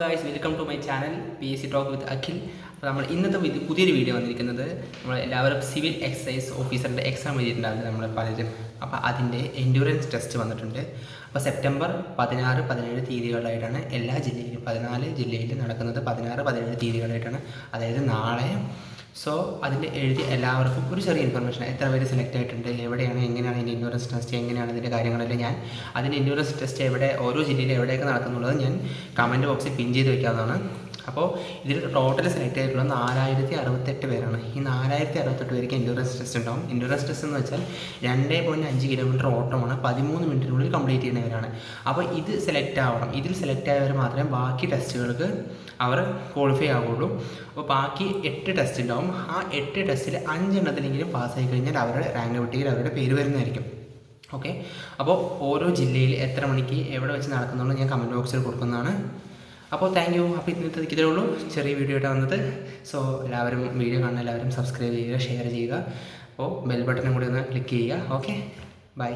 Guys welcome to my channel PSC talk with Akhil. അപ്പോൾ നമ്മൾ ഇന്നത്തെ പുതിയൊരു വീഡിയോ വന്നിരിക്കുന്നത് നമ്മൾ എല്ലാവരും സിവിൽ എക്സൈസ് ഓഫീസറിൻ്റെ എക്സാം എഴുതിയിട്ടുണ്ടായിരുന്നു നമ്മൾ പലരും. അപ്പോൾ അതിൻ്റെ എൻഡ്യൂറൻസ് ടെസ്റ്റ് വന്നിട്ടുണ്ട്. അപ്പോൾ സെപ്റ്റംബർ 16, 17 തീയതികളായിട്ടാണ് എല്ലാ ജില്ലയിലും 14 ജില്ലയിൽ നടക്കുന്നത്. 16, 17 തീയതികളായിട്ടാണ്, അതായത് നാളെ. സോ അതിൻ്റെ എഴുതി എല്ലാവർക്കും ഒരു ചെറിയ ഇൻഫർമേഷൻ, എത്ര പേര് സെലക്ട് ആയിട്ടുണ്ട്, എവിടെയാണ്, എങ്ങനെയാണ് ഇതിൻ്റെ എൻഡ്യൂറൻസ് ടെസ്റ്റ്, എങ്ങനെയാണ് ഇതിൻ്റെ കാര്യങ്ങളെല്ലാം ഞാൻ അതിൻ്റെ എൻഡ്യൂറൻസ് ടെസ്റ്റ് ഓരോ ജില്ലയിലും എവിടെയൊക്കെ നടക്കുന്നുള്ളത് ഞാൻ കമൻറ്റ് ബോക്സിൽ പിൻ ചെയ്ത് വയ്ക്കാവുന്നതാണ്. അപ്പോൾ ഇതിൽ ടോട്ടൽ സെലക്ട് ആയിട്ടുള്ളത് 4068 പേരാണ്. ഈ 4068 പേർക്ക് എൻഡ്യൂറൻസ് ടെസ്റ്റ് ഉണ്ടാവും. എൻഡ്യൂറൻസ് ടെസ്റ്റ് എന്ന് വെച്ചാൽ 2.5 കിലോമീറ്റർ ഓട്ടമാണ് 13 മിനിറ്റിനുള്ളിൽ കംപ്ലീറ്റ് ചെയ്യുന്നവരാണ്. അപ്പോൾ ഇത് സെലക്ട് ആവണം. ഇതിൽ സെലക്ട് ആയവർ മാത്രമേ ബാക്കി ടെസ്റ്റുകൾക്ക് അവർ ക്വാളിഫൈ ആവുകയുള്ളൂ. അപ്പോൾ ബാക്കി 8 ടെസ്റ്റ് ഉണ്ടാവും. ആ 8 ടെസ്റ്റിൽ 5 എണ്ണത്തിലെങ്കിലും പാസ്സായി കഴിഞ്ഞാൽ അവരുടെ റാങ്ക് പട്ടികയിൽ അവരുടെ പേര് വരുന്നതായിരിക്കും. ഓക്കെ, അപ്പോൾ ഓരോ ജില്ലയിൽ എത്ര മണിക്ക് എവിടെ വെച്ച് നടക്കുന്നുള്ളൂ ഞാൻ കമൻറ്റ് ബോക്സിൽ കൊടുക്കുന്നതാണ്. അപ്പോൾ താങ്ക് യു. അപ്പോൾ ഇന്നത്തെ ഇതേ ഉള്ളൂ, ചെറിയ വീഡിയോ ആയിട്ട് വന്നത്. സോ എല്ലാവരും വീഡിയോ കാണുന്ന എല്ലാവരും സബ്സ്ക്രൈബ് ചെയ്യുക, ഷെയർ ചെയ്യുക. അപ്പോൾ ബെൽ ബട്ടണും കൂടി ഒന്ന് ക്ലിക്ക് ചെയ്യുക. Okay, by.